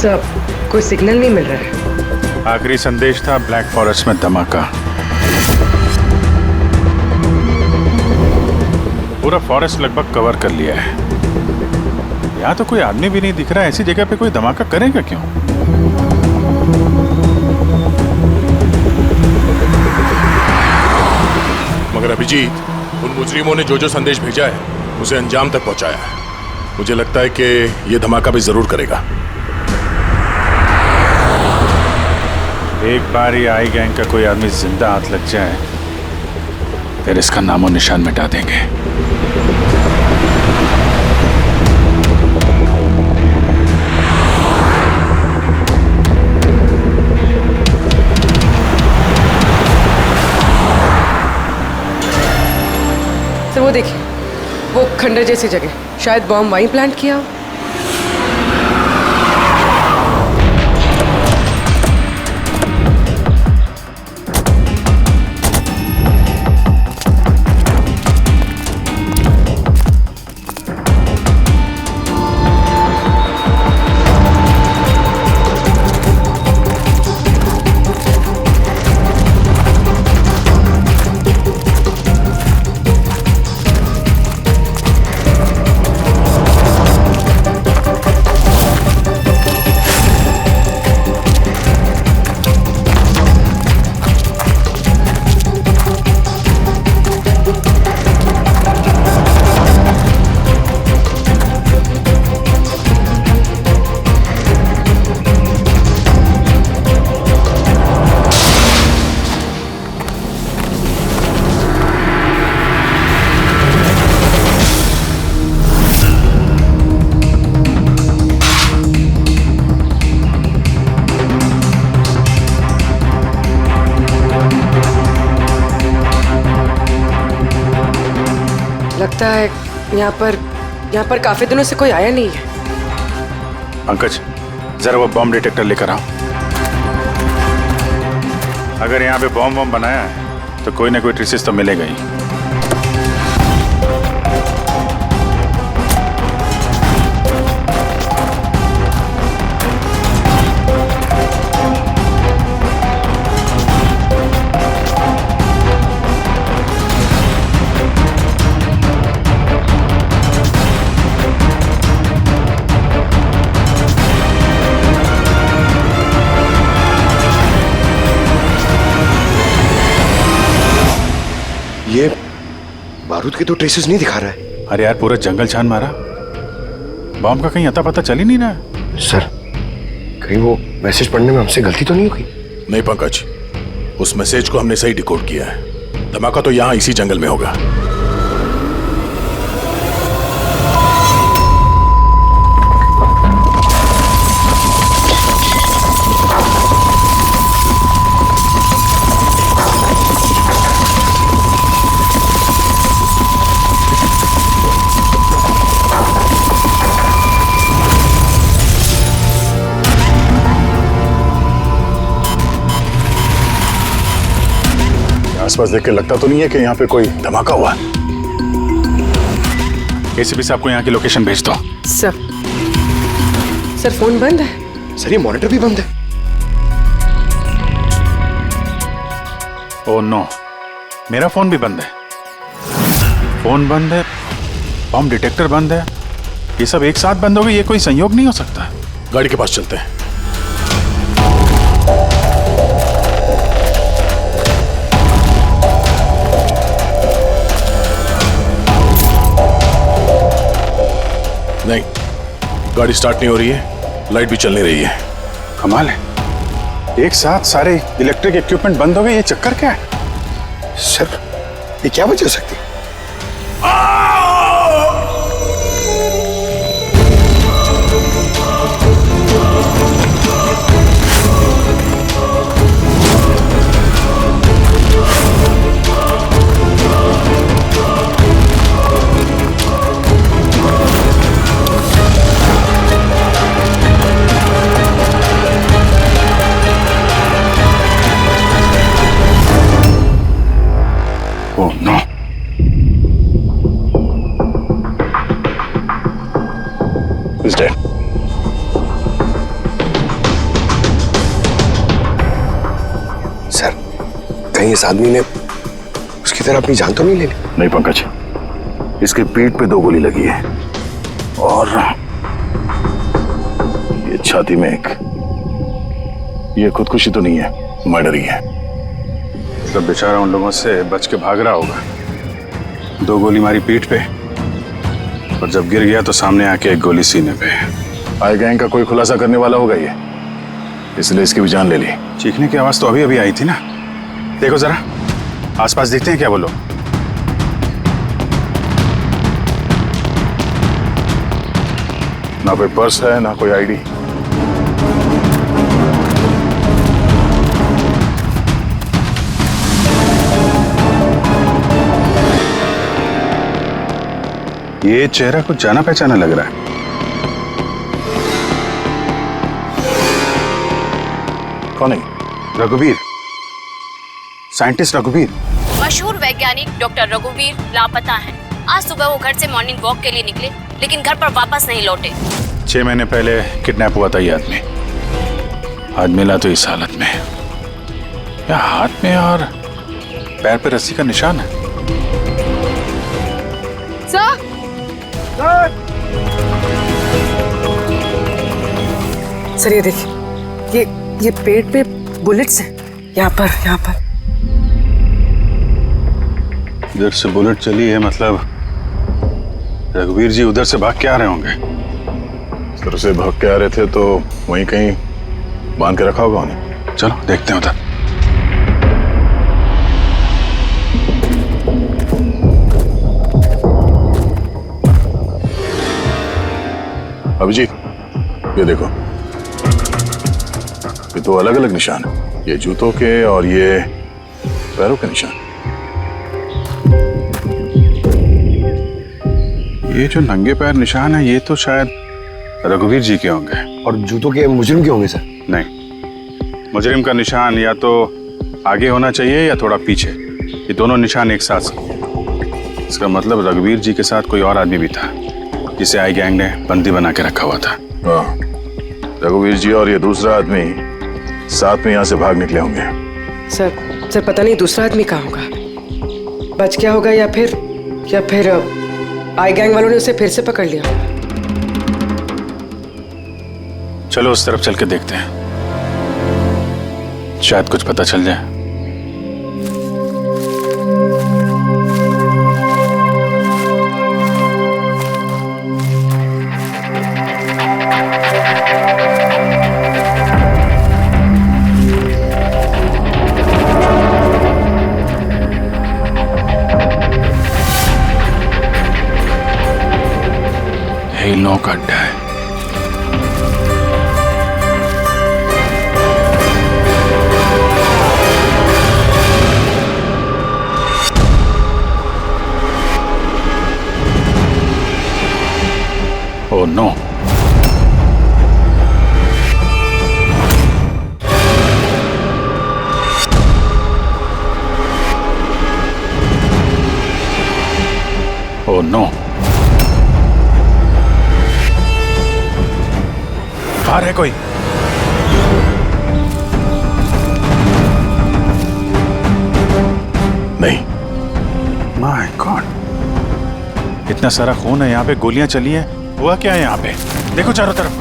Sir, कोई signal नहीं मिल रहा है। आखिरी संदेश था ब्लैक फॉरेस्ट में धमाका। पूरा फॉरेस्ट लगभग कवर कर लिया है। यहाँ तो कोई आदमी भी नहीं दिख रहा है। ऐसी जगह पे कोई धमाका करेगा क्यों? मगर अभिजीत, उन मुजरिमों ने जो जो संदेश भेजा है उसे अंजाम तक पहुंचाया है। मुझे लगता है कि यह धमाका भी जरूर करेगा। एक बार ये आई गैंग का कोई आदमी जिंदा हाथ लग जाए फिर इसका नामो निशान मिटा देंगे। सर वो देखिए, वो खंडर जैसी जगह, शायद बॉम्ब वहीं प्लांट किया हो। लगता है यहाँ पर काफी दिनों से कोई आया नहीं है। पंकज, जरा वो बॉम्ब डिटेक्टर लेकर आओ। अगर यहाँ पे बॉम्ब बनाया है तो कोई ना कोई ट्रेसेस तो मिलेगा ही। ये बारूद के तो ट्रेसेस नहीं दिखा रहा है। अरे यार, पूरा जंगल छान मारा, बॉम्ब का कहीं अता पता चल ही नहीं रहा है। सर, कहीं वो मैसेज पढ़ने में हमसे गलती तो नहीं हुई? नहीं पंकज, उस मैसेज को हमने सही डिकोड किया है। धमाका तो यहाँ इसी जंगल में होगा। आसपास देख के लगता तो नहीं है कि यहाँ पे कोई धमाका हुआ। एसीपी साहब को यहाँ की लोकेशन भेज दो। सर फोन बंद है। सर, ये मॉनिटर भी बंद है। ओह नो, मेरा फोन भी बंद है। फोन बंद है, बॉम्ब डिटेक्टर बंद है, ये सब एक साथ बंद हो गए। ये कोई संयोग नहीं हो सकता। गाड़ी के पास चलते हैं। नहीं, गाड़ी स्टार्ट नहीं हो रही है, लाइट भी चल नहीं रही है। कमाल है, एक साथ सारे इलेक्ट्रिक इक्विपमेंट बंद हो गए। ये चक्कर क्या है? सर, ये क्या वजह हो सकती है? ओह नो, कहीं इस आदमी ने उसकी तरह अपनी जान तो नहीं ले ली? नहीं पंकज, इसकी पीठ पे 2 गोली लगी है और ये छाती में एक। ये खुदकुशी तो नहीं है, मर्डर ही है। तब बेचारा उन लोगों से बच के भाग रहा होगा। 2 गोली मारी पीठ पे और जब गिर गया तो सामने आके 1 गोली सीने पे। आई गैंग का कोई खुलासा करने वाला होगा ये, इसलिए इसकी भी जान ले ली। चीखने की आवाज तो अभी अभी आई थी ना। देखो जरा आसपास देखते हैं क्या वो लोग। ना कोई पर्स है ना कोई आईडी। ये चेहरा कुछ जाना पहचाना लग रहा है। कौन है? रघुवीर, साइंटिस्ट रघुवीर। मशहूर वैज्ञानिक डॉक्टर रघुवीर लापता हैं। आज सुबह वो घर से मॉर्निंग वॉक के लिए निकले, लेकिन घर पर वापस नहीं लौटे। 6 महीने पहले किडनैप हुआ था ये आदमी। आज मिला तो इस हालत में। या हाथ में और पैर पे रस्सी का निशान है। सर, सर ये देखिए, ये पेट पे बुलेट्स हैं। यहाँ पर इधर से बुलेट चली है, मतलब रघुवीर जी उधर से भाग के आ रहे होंगे। इधर से भाग के आ रहे थे तो वहीं कहीं बांध के रखा होगा उन्हें। चलो देखते हैं उधर। अभिजीत, ये देखो, ये 2 अलग अलग निशान है। ये जूतों के और ये पैरों के निशान। ये जो नंगे पैर निशान है ये तो शायद रघुवीर जी के होंगे। और जूतों के मुजरिम के होंगे सर? नहीं, मुजरिम का निशान या तो आगे होना चाहिए या थोड़ा पीछे। ये दोनों निशान एक साथ हैं। इसका मतलब रघुवीर जी के साथ कोई और आदमी भी था जिसे आई गैंग ने बंदी बना के रखा हुआ था। हाँ, रघुवीर जी और ये दूसरा आदमी साथ में यहाँ से भाग निकले होंगे। सर पता नहीं दूसरा आदमी कहाँ होगा। बच गया होगा या फिर आई गैंग वालों ने उसे फिर से पकड़ लिया। चलो उस तरफ चल के देखते हैं, शायद कुछ पता चल जाए। इन लोगों का अड्डा है। ओह नो, ओह नो, बाहर है कोई? नहीं। माय गॉड, इतना सारा खून है यहाँ पे, गोलियां चली हैं। हुआ क्या है यहाँ पे? देखो चारों तरफ।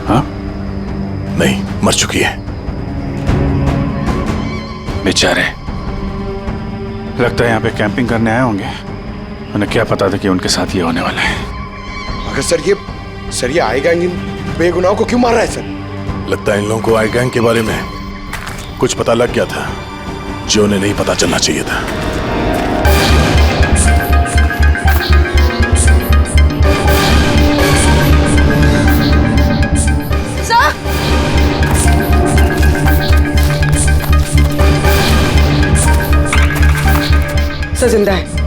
हाँ, नहीं, मर चुकी है। बेचारे, लगता है यहाँ पे कैंपिंग करने आए होंगे। उन्हें क्या पता था कि उनके साथ ये होने वाला है। मगर सर ये आई गैंग इन बेगुनाहों को क्यों मार रहा है सर? लगता है इन लोगों को आई गैंग के बारे में कुछ पता लग गया था जो उन्हें नहीं पता चलना चाहिए था। सर जिंदा है।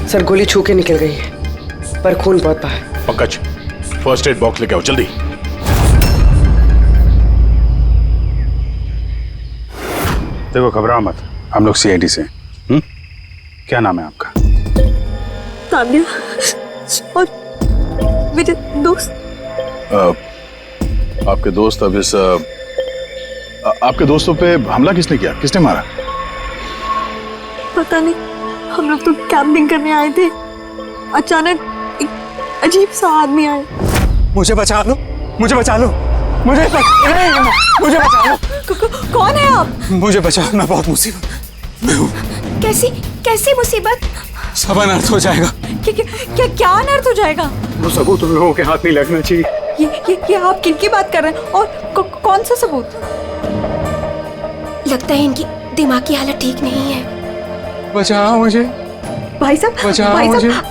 सर गोली छू के निकल गई है, पर खून बहुत बहा है। पंकज, फर्स्ट एड बॉक्स लेके आओ जल्दी। देखो घबराओ मत, हम लोग सीआईडी से। क्या नाम है आपका? तान्या और मेरे दोस्त। आपके दोस्त अब इस आपके दोस्तों पे हमला किसने किया? किसने मारा? पता नहीं, हम लोग तो कैंपिंग करने आए थे, अचानक एक अजीब सा आदमी आया। मुझे बचा लो, मुझे बचा लो, मुझे बचा लो। कौन है आप? मुझे बचाओ, मैं बहुत मुसीबत में हूँ। कैसी मुसीबत? सब अनर्थ हो जाएगा। क्या अनर्थ हो जाएगा? वो सबूत उन लोगों के हाथ नहीं लगना चाहिए। ये आप किनकी बात कर रहे हैं और कौन सा सबूत? लगता है इनकी दिमाग की हालत ठीक नहीं है। बचाओ मुझे। भाई साहब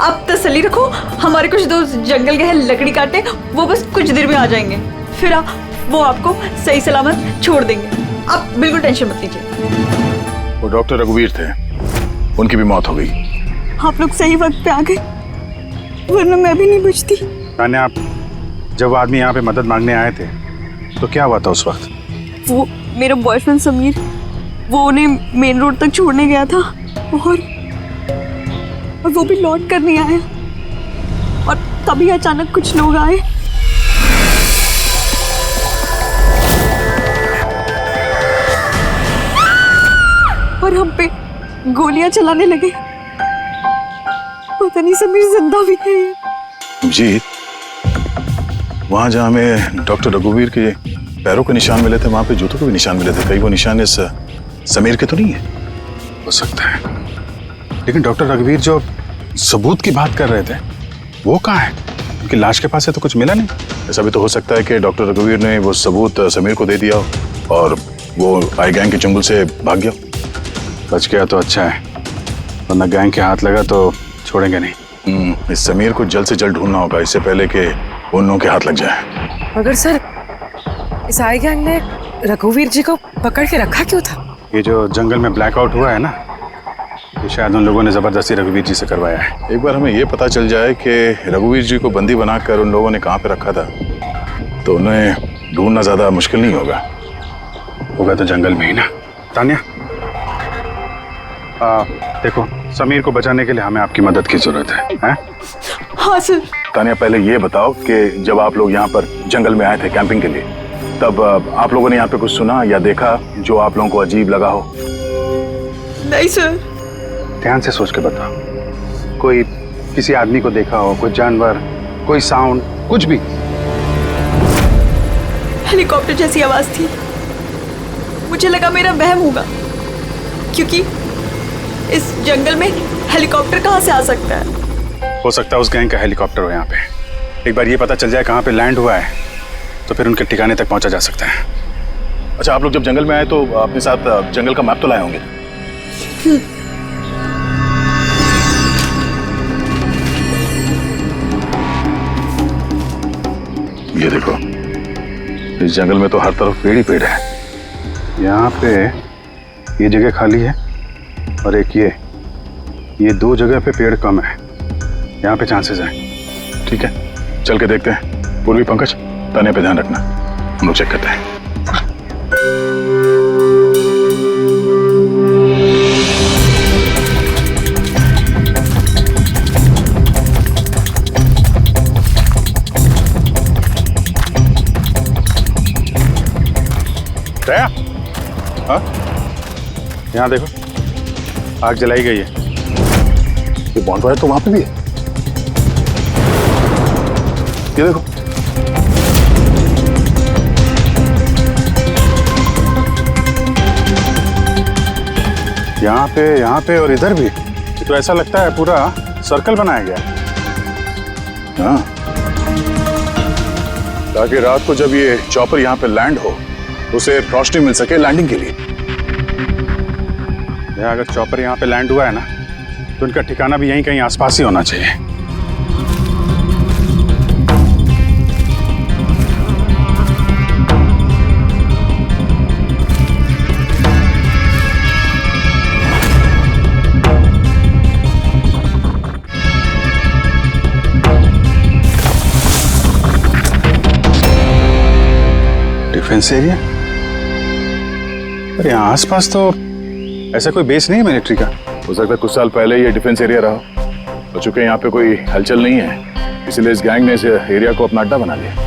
आप तसल्ली रखो, हमारे कुछ दोस्त जंगल गए हैं लकड़ी काटने, वो बस कुछ देर में आ जाएंगे, फिर वो आपको सही सलामत छोड़ देंगे। आप बिल्कुल टेंशन मत लीजिए। वो डॉक्टर रघुवीर थे, उनकी भी मौत हो गई। आप लोग सही वक्त पे आ गए, वरना मैं भी नहीं बचती। तान्या, आप जब आदमी यहाँ पे मदद मांगने आए थे तो क्या हुआ था उस वक्त? वो मेरा बॉयफ्रेंड समीर, वो उन्हें मेन रोड तक छोड़ने गया था और वो भी लौट कर नहीं आया, और तभी अचानक कुछ लोग आए और हम पे गोलियां चलाने लगे। पता नहीं समीर जिंदा भी है। जीत, वहां जहां हमें डॉक्टर रघुवीर के पैरों के निशान मिले थे, वहां पे जूतों के भी निशान मिले थे। कहीं वो निशान इस समीर के तो नहीं है? हो सकता है, लेकिन डॉक्टर रघुवीर जो सबूत की बात कर रहे थे वो कहाँ है? उनकी लाश के पास है तो कुछ मिला नहीं। ऐसा भी तो हो सकता है कि डॉक्टर रघुवीर ने वो सबूत समीर को दे दिया हो और वो आई गैंग के चंगुल से भाग गया। बच गया तो अच्छा है, वरना गैंग के हाथ लगा तो छोड़ेंगे नहीं। इस समीर को जल्द से जल्द ढूंढना होगा, इससे पहले कि उन लोगों के हाथ लग जाए। मगर सर, इस आई गैंग ने रघुवीर जी को पकड़ के रखा क्यों था? ये जो जंगल में ब्लैकआउट हुआ है ना, ये शायद उन लोगों ने जबरदस्ती रघुवीर जी से करवाया है। एक बार हमें ये पता चल जाए कि रघुवीर जी को बंदी बनाकर उन लोगों ने कहाँ पे रखा था तो उन्हें ढूंढना ज्यादा मुश्किल नहीं होगा। होगा तो जंगल में ही ना। तान्या, देखो, समीर को बचाने के लिए हमें आपकी मदद की जरूरत है? हाँ सर। तान्या, पहले ये बताओ कि जब आप लोग यहाँ पर जंगल में आए थे कैंपिंग के लिए, तब आप लोगों ने यहाँ पे कुछ सुना या देखा जो आप लोगों को अजीब लगा हो? नहीं सर। ध्यान से सोच के बताओ। कोई किसी आदमी को देखा हो, कोई जानवर, कोई साउंड, कुछ भी? हेलीकॉप्टर जैसी आवाज थी, मुझे लगा मेरा वहम होगा, क्योंकि इस जंगल में हेलीकॉप्टर कहाँ से आ सकता है? हो सकता है उस गैंग का हेलीकॉप्टर हो यहाँ पे। एक बार ये पता चल जाए कहाँ पे लैंड हुआ है तो फिर उनके ठिकाने तक पहुंचा जा सकता है। अच्छा, आप लोग जब जंगल में आए तो अपने साथ जंगल का मैप तो लाए होंगे? ये देखो, इस जंगल में तो हर तरफ पेड़ ही पेड़ है। यहाँ पे ये जगह खाली है और एक ये दो जगह पे पेड़ कम है। यहाँ पे चांसेस हैं। ठीक है, चल के देखते हैं। पूर्वी, पंकज, तान्या पे ध्यान रखना, हम लोग चेक करते हैं। हाँ, यहाँ देखो, आग जलाई गई है। ये बॉन्डफायर तो वहां पे भी है। ये देखो, यहाँ पे और इधर भी। ये तो ऐसा लगता है पूरा सर्कल बनाया गया है। हाँ, ताकि रात को जब ये चॉपर यहाँ पे लैंड हो तो उसे रोशनी मिल सके लैंडिंग के लिए। अगर चॉपर यहाँ पे लैंड हुआ है ना तो उनका ठिकाना भी यहीं कहीं आसपास ही होना चाहिए। Defence area? अरे यहाँ आसपास तो ऐसा कोई बेस नहीं है मिलिट्री का। हो सकता है कुछ साल पहले ये डिफेंस एरिया रहा हो। और चूंकि यहाँ पे कोई हलचल नहीं है, इसलिए इस गैंग ने इस एरिया को अपना अड्डा बना लिया।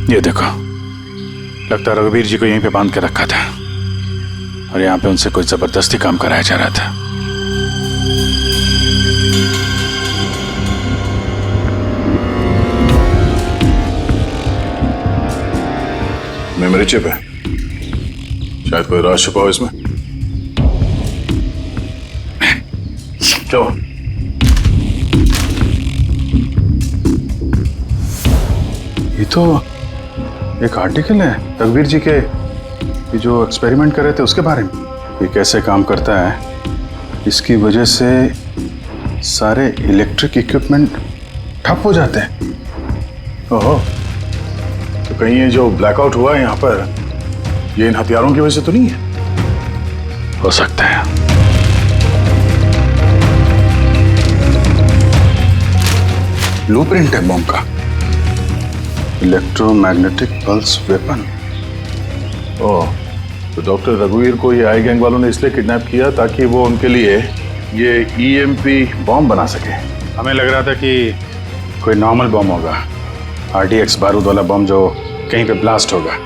ये देखो, लगता है रघुवीर जी को यहीं पे बांध के रखा था और यहाँ पे उनसे कोई जबरदस्ती काम कराया जा रहा था। मेमोरी चिप है, शायद कोई राज छुपा हो इसमें। क्यों? ये तो एक आर्टिकल है रघुवीर जी के, ये जो एक्सपेरिमेंट कर रहे थे उसके बारे में। ये कैसे काम करता है, इसकी वजह से सारे इलेक्ट्रिक इक्विपमेंट ठप हो जाते हैं। ओहो, तो कहीं ये जो ब्लैकआउट हुआ है यहाँ पर, ये इन हथियारों की वजह से तो नहीं है? हो सकता है। ब्लूप्रिंट है बॉम्ब का, इलेक्ट्रोमैग्नेटिक पल्स वेपन। ओह, तो डॉक्टर रघुवीर को ये आई गैंग वालों ने इसलिए किडनैप किया ताकि वो उनके लिए ये EMP बॉम्ब बना सके। हमें लग रहा था कि कोई नॉर्मल बॉम्ब होगा, RDX बारूद वाला बॉम्ब जो कहीं पे ब्लास्ट होगा,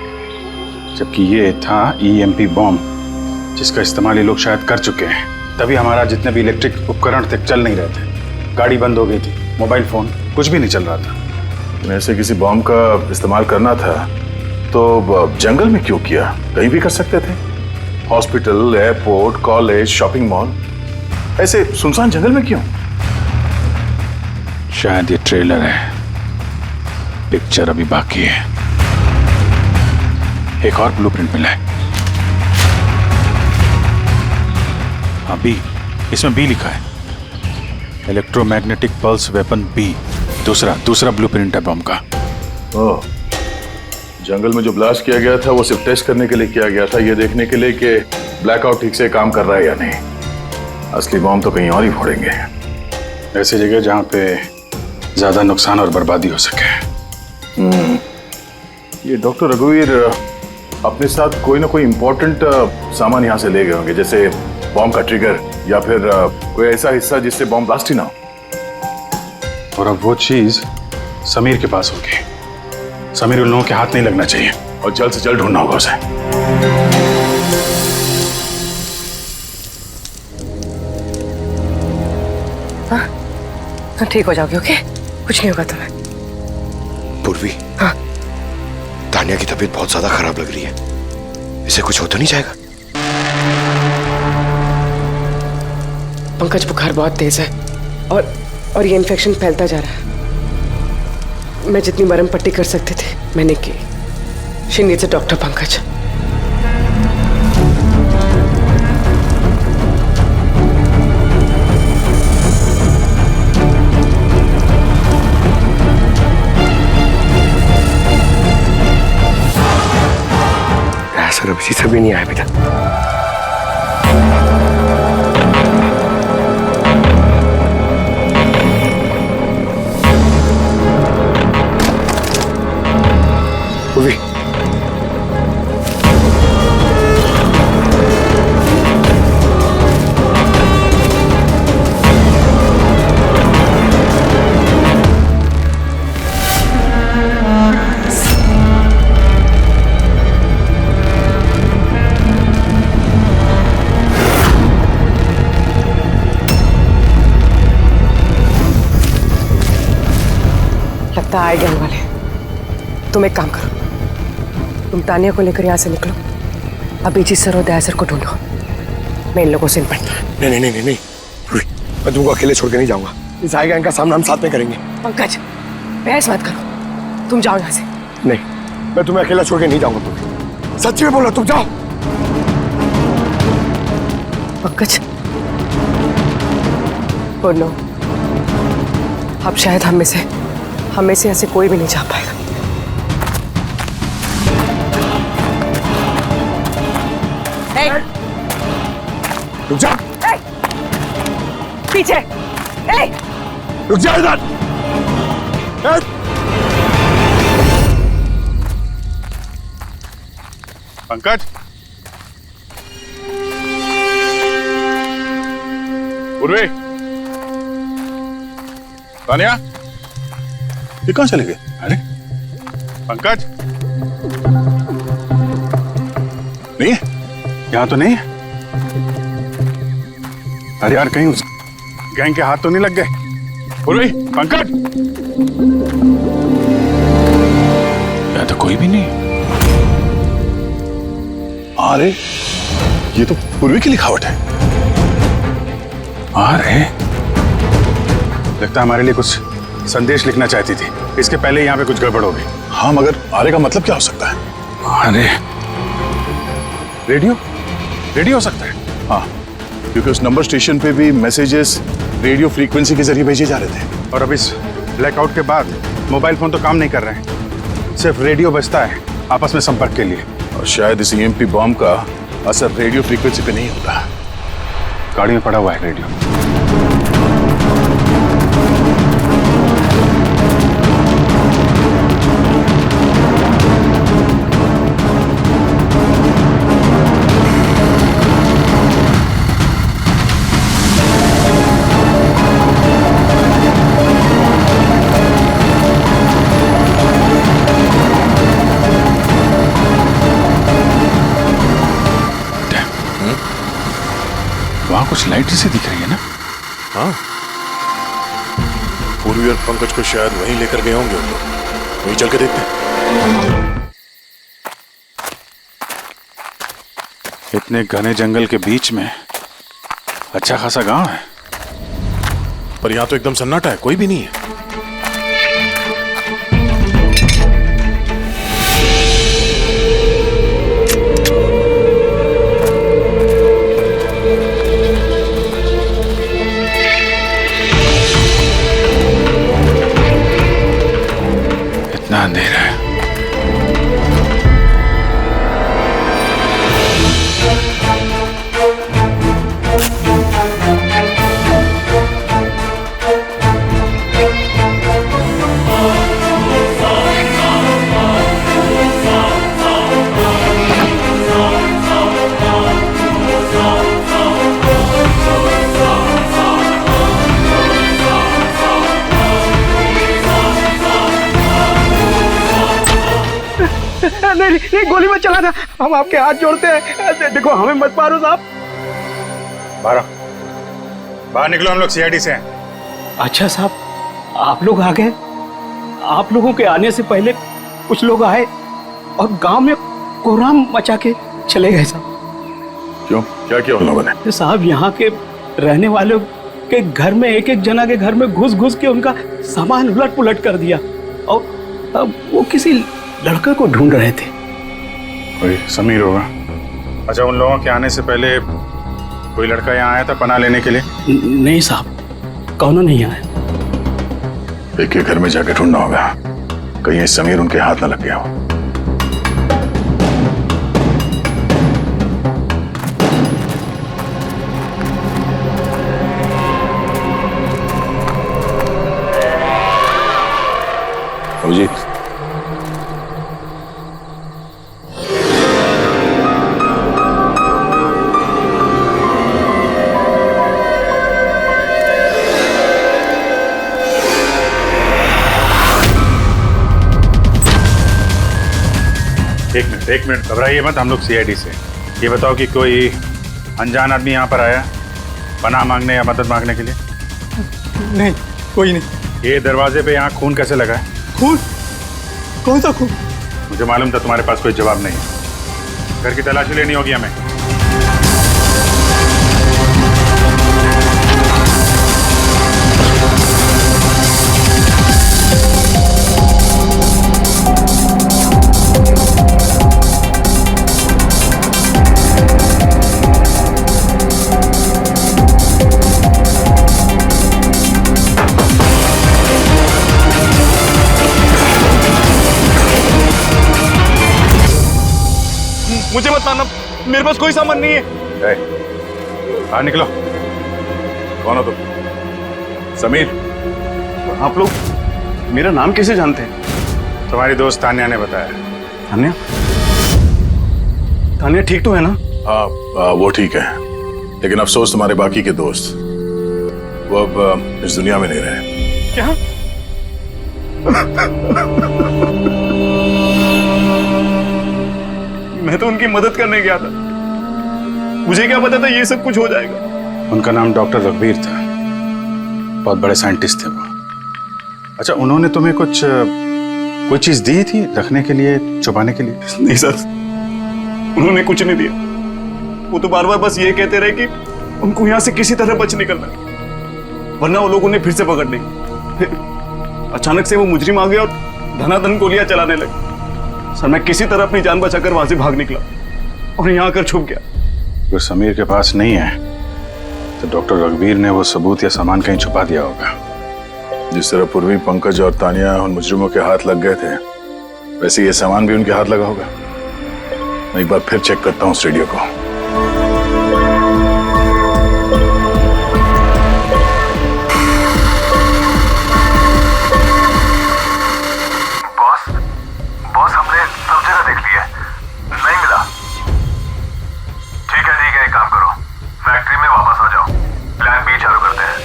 जबकि ये था EMP बॉम्ब जिसका इस्तेमाल ये लोग शायद कर चुके हैं। तभी हमारा जितने भी इलेक्ट्रिक उपकरण थे चल नहीं रहे थे, गाड़ी बंद हो गई थी, मोबाइल फोन कुछ भी नहीं चल रहा था। ऐसे किसी बॉम्ब का इस्तेमाल करना था तो जंगल में क्यों किया? कहीं भी कर सकते थे, hospital, airport, college, shopping mall, ऐसे सुनसान जंगल में क्यों? शायद ये ट्रेलर है, पिक्चर अभी बाकी है। एक और ब्लूप्रिंट मिला है, अभी इसमें B लिखा है, इलेक्ट्रोमैग्नेटिक पल्स वेपन B। दूसरा ब्लूप्रिंट है बम का। ओह, जंगल में जो ब्लास्ट किया गया था वो सिर्फ टेस्ट करने के लिए किया गया था, ये देखने के लिए कि ब्लैकआउट ठीक से काम कर रहा है या नहीं। असली बम तो कहीं और ही फोड़ेंगे, ऐसी जगह जहां पे ज्यादा नुकसान और बर्बादी हो सके। ये डॉक्टर रघुवीर अपने साथ कोई ना कोई इंपॉर्टेंट सामान यहाँ से ले गए होंगे, जैसे बॉम्ब का ट्रिगर या फिर कोई ऐसा हिस्सा जिससे बॉम्ब ब्लास्ट ही ना हो। और अब वो चीज समीर के पास होगी। समीर उन लोगों के हाथ नहीं लगना चाहिए और जल्द से जल्द ढूंढना होगा उसे। हाँ, ठीक हो जाओगे, ओके? कुछ नहीं होगा तुम्हें। पूर्वी, हाँ? तानिया की तबीयत बहुत ज्यादा खराब लग रही है, इसे कुछ हो तो नहीं जाएगा? पंकज, बुखार बहुत तेज है और ये इन्फेक्शन फैलता जा रहा है। मैं जितनी मरहम पट्टी कर सकती थी मैंने की। She needs a doctor Pankaj. Sir अभी से भी नहीं आया बेटा। पूर्वी, लगता आए गैंग वाले। तुम एक काम करो, तुम तानिया को लेकर यहाँ से निकलो, अभिजीत सर और दया सर को ढूंढो, मैं इन लोगों से निपटना। नहीं नहीं नहीं नहीं, मैं तुमको अकेले छोड़ के नहीं जाऊंगा। इस आई गैंग का सामना हम साथ में करेंगे। पंकज बहस मत करो, तुम जाओ यहाँ से। नहीं, मैं तुम्हें अकेला छोड़ के नहीं जाऊंगा। तुम्हें सच्ची में बोला, तुम जाओ। पंकज और नो, अब शायद हम में से ऐसे कोई भी नहीं जा पाएगा। रुक जा, पीछे रुक जा इधर। पंकज, उर्वे, तानिया, ये कहाँ चले गए? अरे पंकज, नहीं है, यहाँ तो नहीं है। अरे यार, कहीं उस गैंग के हाथ तो नहीं लग गए? उर्वे, पंकज, यहाँ तो कोई भी नहीं। अरे ये तो पूर्वी की लिखावट है। अरे लगता है हमारे लिए कुछ संदेश लिखना चाहती थी, इसके पहले यहाँ पे कुछ गड़बड़ हो गई। हाँ, मगर आरे का मतलब क्या हो सकता है? अरे रेडियो हो सकता है। हाँ, क्योंकि उस नंबर स्टेशन पे भी मैसेजेस रेडियो फ्रीक्वेंसी के जरिए भेजे जा रहे थे। और अब इस ब्लैकआउट के बाद मोबाइल फोन तो काम नहीं कर रहे हैं, सिर्फ रेडियो बजता है आपस में संपर्क के लिए। और शायद इस ईएमपी बॉम्ब का असर रेडियो फ्रीक्वेंसी पे नहीं होता। गाड़ी में पड़ा हुआ है रेडियो। वहाँ कुछ लाइट से दिख रही है ना? हाँ, पूर्वी और पंकज को शायद वहीं लेकर गए होंगे उन लोग। वहीं चल के देखते हैं। इतने घने जंगल के बीच में अच्छा खासा गांव है, पर यहाँ तो एकदम सन्नाटा है, कोई भी नहीं है। इतना अंधेरा है। नहीं, गोली मत चलाना, हम आपके हाथ जोड़ते हैं। देखो, हमें मत मारो साहब। बाहर निकलो, हम लोग सीआईडी से हैं। अच्छा साहब, आप लोग आ गए। आप लोगों के आने से पहले कुछ लोग आए और गांव में कोहराम मचा के चले गए साहब। क्यों, क्या किया उन लोगों ने? साहब, यहाँ के रहने वालों के घर में एक एक जना के घर में घुस के उनका सामान उलट पुलट कर दिया, और अब वो किसी लड़के को ढूंढ रहे थे। कोई समीर होगा। अच्छा, उन लोगों के आने से पहले कोई लड़का यहाँ आया था पनाह लेने के लिए? नहीं साहब, कौन नहीं आया। एक के घर में जाके ढूंढना होगा, कहीं ये समीर उनके हाथ न लग गया हो। जी, एक मिनट घबराइए मत, हम लोग सीआईडी से। ये बताओ कि कोई अनजान आदमी यहाँ पर आया पनाह मांगने या मदद मांगने के लिए? नहीं, कोई नहीं। ये दरवाजे पे यहाँ खून कैसे लगा है? खून? कौन सा खून? मुझे मालूम था तुम्हारे पास कोई जवाब नहीं है। घर की तलाशी लेनी होगी हमें। मुझे मत मारना, मेरे पास कोई सामान नहीं है। बाहर निकलो। कौन हो तुम? समीर? आप लोग मेरा नाम कैसे जानते हैं? तुम्हारी दोस्त तान्या ने बताया। तान्या? तान्या ठीक तो है ना? हाँ वो ठीक है, लेकिन अफसोस तुम्हारे बाकी के दोस्त वो अब इस दुनिया में नहीं रहे। क्या? मैं तो उनकी मदद करने गया था, मुझे क्या पता था ये सब कुछ हो जाएगा। उनका नाम डॉक्टर रघुवीर था, बहुत बड़े साइंटिस्ट थे वो। अच्छा, उन्होंने तुम्हें कोई चीज दी थी रखने के लिए, छुपाने के लिए? नहीं सर, उन्होंने कुछ नहीं दिया। वो तो बार बार बस ये कहते रहे कि उनको यहाँ से किसी तरह बच निकलना है, वरना वो लोग उन्हें फिर से पकड़ लेंगे। फिर अचानक से वो मुजरिम आ गया और धनाधन गोलियां चलाने लगे। सर मैं किसी तरह अपनी जान बचाकर वहां से भाग निकला और यहाँ आकर छुप गया। अगर समीर के पास नहीं है तो डॉक्टर रघुवीर ने वो सबूत या सामान कहीं छुपा दिया होगा। जिस तरह पूर्वी, पंकज और तानिया उन मुजरिमों के हाथ लग गए थे, वैसे ये सामान भी उनके हाथ लगा होगा। मैं एक बार फिर चेक करता हूँ उस रेडियो को। बॉस हमने सब जगह देख लिया, नहीं मिला। ठीक है, एक काम करो, फैक्ट्री में वापस आ जाओ, प्लान बी चालू करते हैं।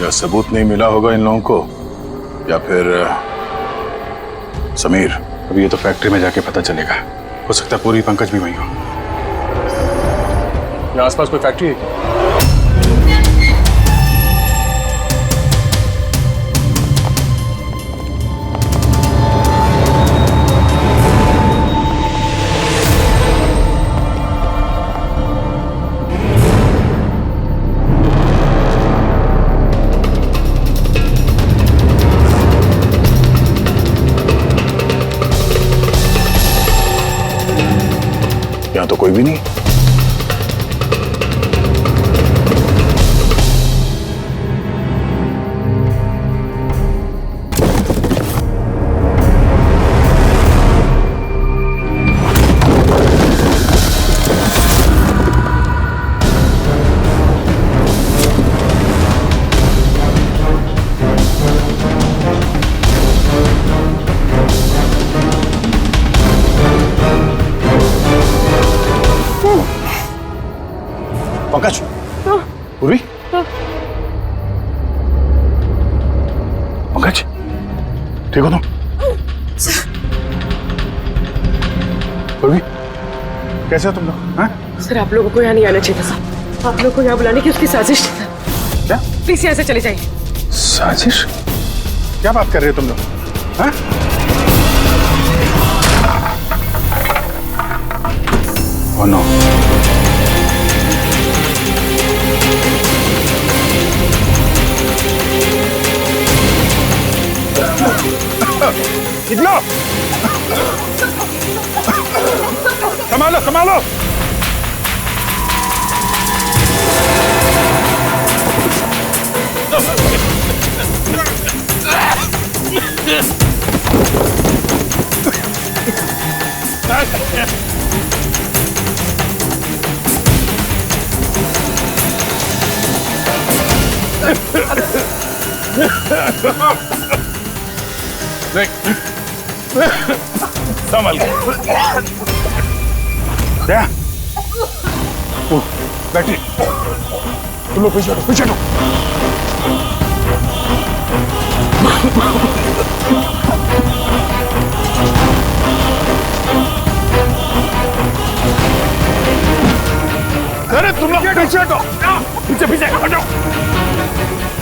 या सबूत नहीं मिला होगा इन लोगों को, या फिर समीर, अभी ये तो फैक्ट्री में जाके पता चलेगा। हो सकता है पूरी पंकज भी वहीं हो। यहाँ आसपास कोई फैक्ट्री है क्या? यहाँ तो कोई भी नहीं। पंकज, पूर्वी, पंकज, ठीक हो तुम? पूर्वी, कैसे हो तुम लोग? हाँ? सर आप लोगों को यहाँ नहीं आना चाहिए था सर। आप लोगों को यहाँ बुलाने की उसकी साजिश थी सर। क्या? प्लीज यहाँ से चले जाइए। साजिश? क्या बात कर रहे हो तुम लोग? हाँ? Oh no. निकलो! संभालो, संभालो! संभल क्या? बैठी, तुम लोग पीछे हटो, पीछे हटो। अरे तुम लोग पीछे हटो, पीछे पीछे हटो,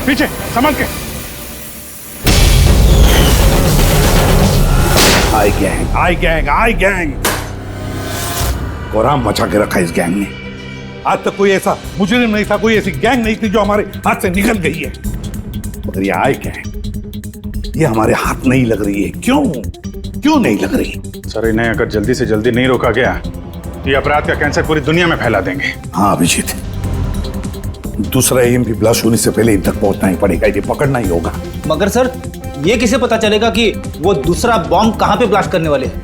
पीछे संभाल के। आई गैंग आई गैंग। कोराम मचा के रखा इस गैंग ने। आज तक कोई ऐसा मुजरिम नहीं था, कोई ऐसी गैंग नहीं थी जो हमारे हाथ से निकल गई है। मगर ये आई गैंग, ये हमारे हाथ नहीं लग रही है। क्यों नहीं लग रही? सर, इन्हें अगर जल्दी से जल्दी नहीं रोका गया तो ये अपराध का कैंसर पूरी दुनिया में फैला देंगे। हाँ अभिजीत, दूसरा EMP ब्लास्ट होने से पहले इन तक पहुंचना ही पड़ेगा, इन्हें पकड़ना ही होगा। मगर सर, ये किसे पता चलेगा कि वो दूसरा बॉम्ब कहाँ पे ब्लास्ट करने वाले हैं?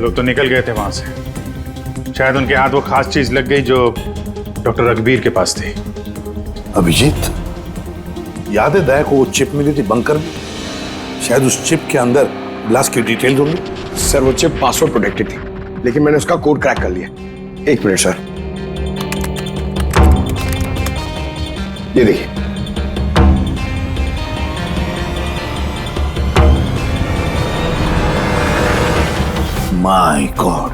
लोग तो निकल गए थे वहां से, शायद उनके हाथ वो खास चीज लग गई जो डॉक्टर रघुवीर के पास थी। अभिजीत, याद है दया को वो चिप मिली थी बंकर में? शायद उस चिप के अंदर ब्लास्ट की डिटेल्स होंगी। सर, वो चिप पासवर्ड प्रोटेक्टेड थी, लेकिन मैंने उसका कोड क्रैक कर लिया। एक मिनट सर, ये देखिए। माय गॉड,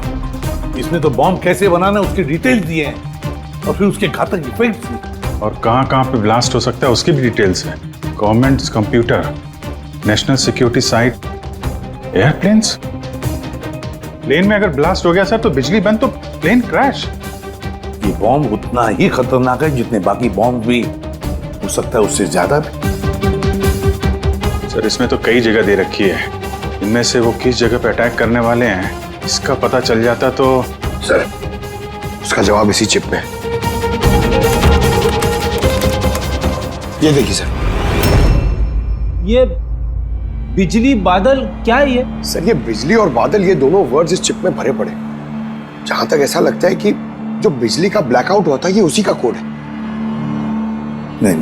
इसने तो बॉम्ब कैसे बनाना है उसकी डिटेल्स दिए हैं और फिर उसके घातक इफेक्ट्स भी। और कहां पे ब्लास्ट हो सकता है उसकी भी डिटेल्स है। Government computer, national security site, airplanes. Plane में अगर ब्लास्ट हो गया सर तो बिजली बंद तो प्लेन क्रैश। ये बॉम्ब उतना ही खतरनाक है जितने बाकी बॉम्ब भी हो सकता है, उससे ज्यादा भी। सर, इसमें तो कई जगह दे रखी है, इनमें से वो किस जगह पे अटैक करने वाले हैं इसका पता चल जाता तो। सर, उसका जवाब इसी चिप में है। ये देखिए सर, ये बिजली बादल क्या है ये? सर, ये बिजली और बादल, ये दोनों वर्ड्स इस चिप में भरे पड़े। जहां तक ऐसा लगता है कि जो बिजली का ब्लैकआउट होता है ये उसी का कोड है। नहीं,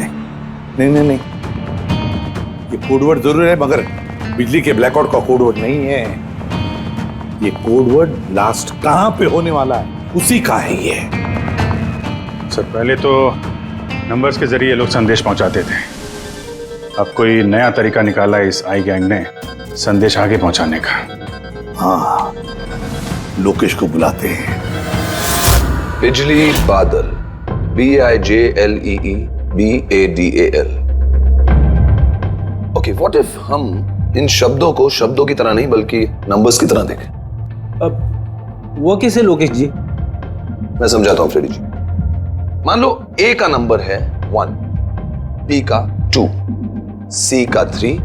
ये कोडवर्ड जरूर है मगर बिजली के ब्लैकआउट का कोडवर्ड नहीं है। ये कोडवर्ड ब्लास्ट कहां पे होने वाला है उसी का है ये। सर, पहले तो नंबर्स के जरिए लोग संदेश पहुंचाते थे, अब कोई नया तरीका निकाला है इस आई गैंग ने संदेश आगे पहुंचाने का। हाँ, लोकेश को बुलाते हैं। बिजली बादल, BIJLEE BADAL। Okay, what if हम इन शब्दों को शब्दों की तरह नहीं बल्कि नंबर्स की तरह देखें? अब वो कैसे लोकेश जी? मैं समझाता हूं फ्रेडी जी। मान लो A का नंबर है 1, B का 2, C का 3,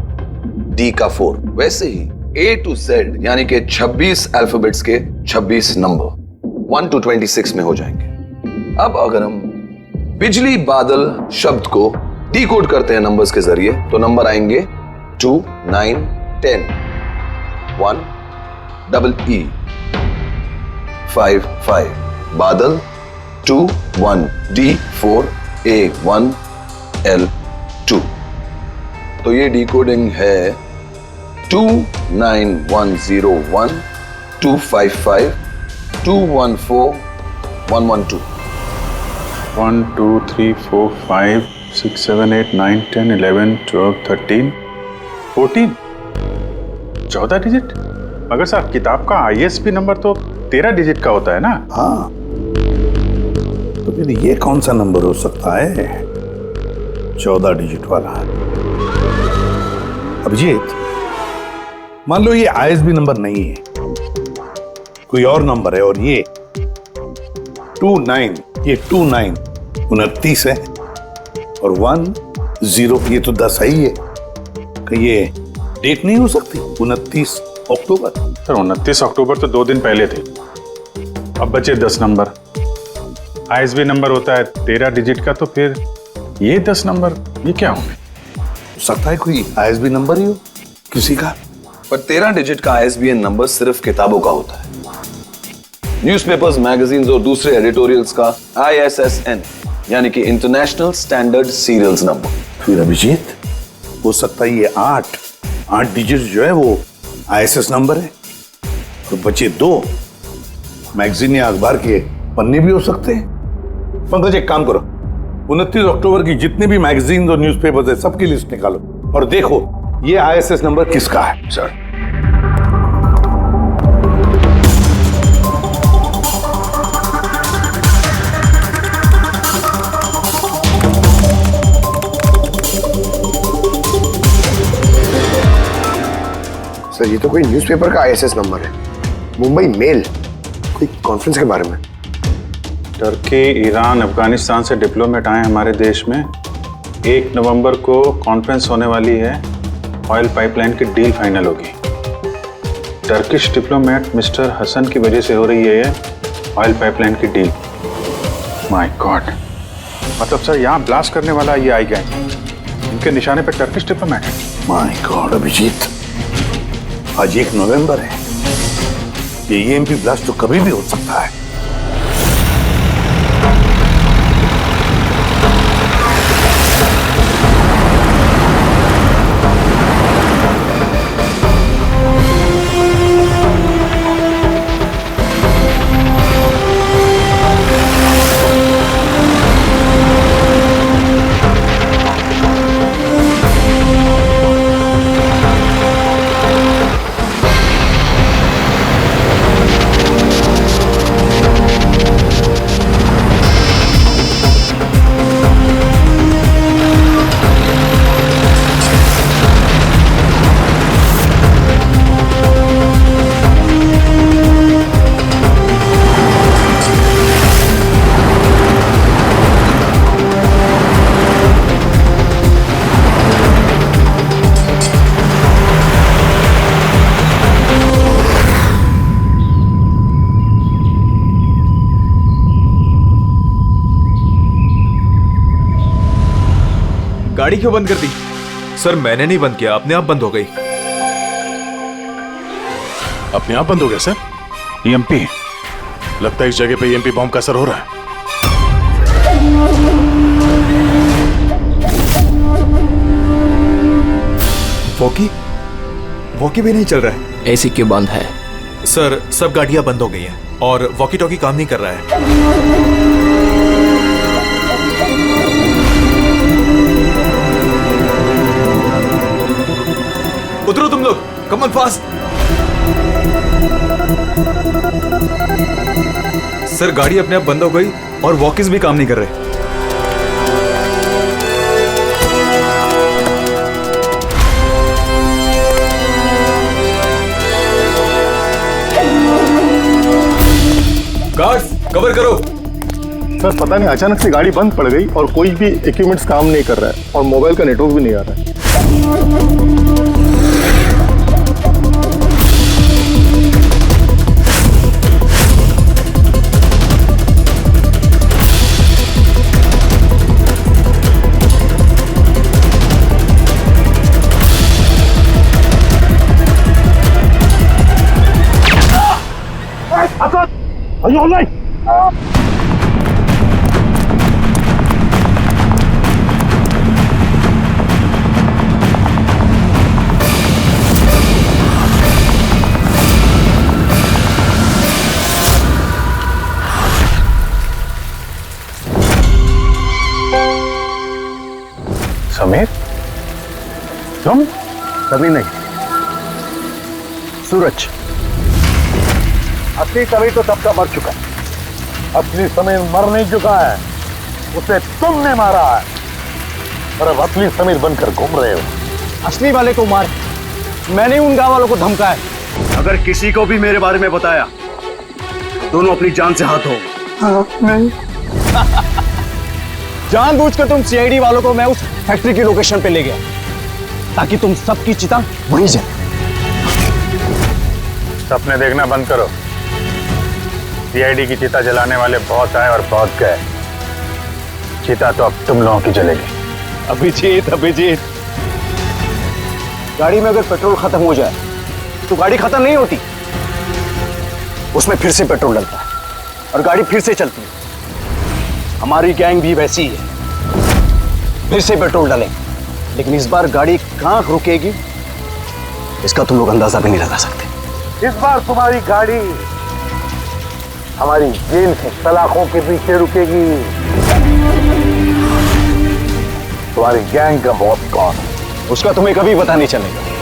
D का 4। वैसे ही A to Z यानी कि 26 अल्फाबेट्स के 26 नंबर 1 to 26 में हो जाएंगे। अब अगर हम बिजली बादल शब्द को डिकोड करते हैं नंबर्स के जरिए तो नंबर आएंगे 2, 9, 10, 1, EE, 5, 5, बादल 2, 1, D, 4, A, 1, L, 2। तो ये डिकोडिंग है 29101 255 214 112। 1 2 3 4 5 6 7 8 9 10 11 12 13 14 14 डिजिट। मगर साहब, किताब का ISB नंबर तो 13 डिजिट का होता है ना? हाँ, तो फिर ये कौन सा नंबर हो सकता है 14 डिजिट वाला? अभिजीत, मान लो ये ISB नंबर नहीं है, कोई और नंबर है और ये 29, ये 29 29 है और 10 ये तो 10 है ही है। कि ये डेट नहीं हो सकती 29 अक्टूबर? सर, 29 अक्टूबर तो 2 दिन पहले थे, अब बचे 10 नंबर। ISB नंबर होता है 13 डिजिट का, तो फिर ये 10 नंबर ये क्या होंगे? सकता है कोई ISB नंबर ही हो किसी का। पर 13 डिजिट का ISBN नंबर सिर्फ किताबों का होता है। न्यूज़पेपर्स, मैगजीन्स और दूसरे एडिटोरियल्स का ISSN यानी कि इंटरनेशनल स्टैंडर्ड सीरियल्स नंबर। फिर अभिजीत, हो सकता है ये 8 डिजिट जो है वो ISS नंबर है और बचे 2 मैगजीन या अखबार के पन्ने भी हो सकते हैं। पंकज, एक काम करो, 29 अक्टूबर की जितने भी मैगजीन और न्यूज़पेपर्स है सबकी लिस्ट निकालो और देखो ये ISS नंबर किसका है। सर, सर ये तो कोई न्यूज़पेपर का ISS नंबर है, मुंबई मेल, कोई कॉन्फ्रेंस के बारे में। टर्की, ईरान, अफगानिस्तान से डिप्लोमेट आए हमारे देश में। 1 नवंबर को कॉन्फ्रेंस होने वाली है, ऑयल पाइपलाइन की डील फाइनल होगी। टर्किश डिप्लोमेट मिस्टर हसन की वजह से हो रही है ये ऑयल पाइपलाइन की डील। माय गॉड, मतलब सर यहाँ ब्लास्ट करने वाला ये आई गैंग, इनके निशाने पे टर्किश डिप्लोमेट है। माय गॉड अभिजीत, आज 1 नवंबर है, ये EMP ब्लास्ट तो कभी भी हो सकता है। गाड़ी क्यों बंद कर दी? सर मैंने नहीं बंद किया, अपने आप बंद हो गई। अपने आप बंद हो गया सर? EMP लगता है इस जगह पे EMP बॉम्ब का असर हो रहा है। वॉकी भी नहीं चल रहा है। AC क्यों बंद है? सर सब गाड़ियां बंद हो गई हैं और वॉकी टॉकी काम नहीं कर रहा है। उतरो तुम लोग, कम ऑन फास्ट। सर गाड़ी अपने आप बंद हो गई और वॉकीज भी काम नहीं कर रहे। गार्ड्स कवर करो। सर पता नहीं अचानक से गाड़ी बंद पड़ गई और कोई भी इक्विपमेंट्स काम नहीं कर रहा है और मोबाइल का नेटवर्क भी नहीं आ रहा है। Are you all right? Sameer, तुम? समीर नहीं, सूरज। असली समीर तो सबका मर चुका है। असली समीर मर नहीं चुका है, उसे तुमने मारा है और अब असली समीर बनकर घूम रहे हो। असली वाले को मार, मैंने उन गांव वालों को धमकाया। अगर किसी को भी मेरे बारे में बताया, दोनों अपनी जान से हाथ धो। नहीं। जानबूझकर तुम CID वालों को मैं उस फैक्ट्री की लोकेशन पे ले गया ताकि तुम सबकी चिता वहीं जले। सपने देखना बंद करो। CID की चिता जलाने वाले बहुत आए और बहुत गए। चिता तो अब तुम लोगों की जलेगी। अभिजीत, गाड़ी में अगर पेट्रोल खत्म हो जाए तो गाड़ी खत्म नहीं होती, उसमें फिर से पेट्रोल डलता है और गाड़ी फिर से चलती है। हमारी गैंग भी वैसी ही है, फिर से पेट्रोल डालेंगे, लेकिन इस बार गाड़ी कहां रुकेगी इसका तुम लोग अंदाजा भी नहीं लगा सकते। इस बार तुम्हारी गाड़ी हमारी जेल की सलाखों के पीछे रुकेगी। तुम्हारी गैंग का बॉस कौन है? उसका तुम्हें कभी पता नहीं चलेगा।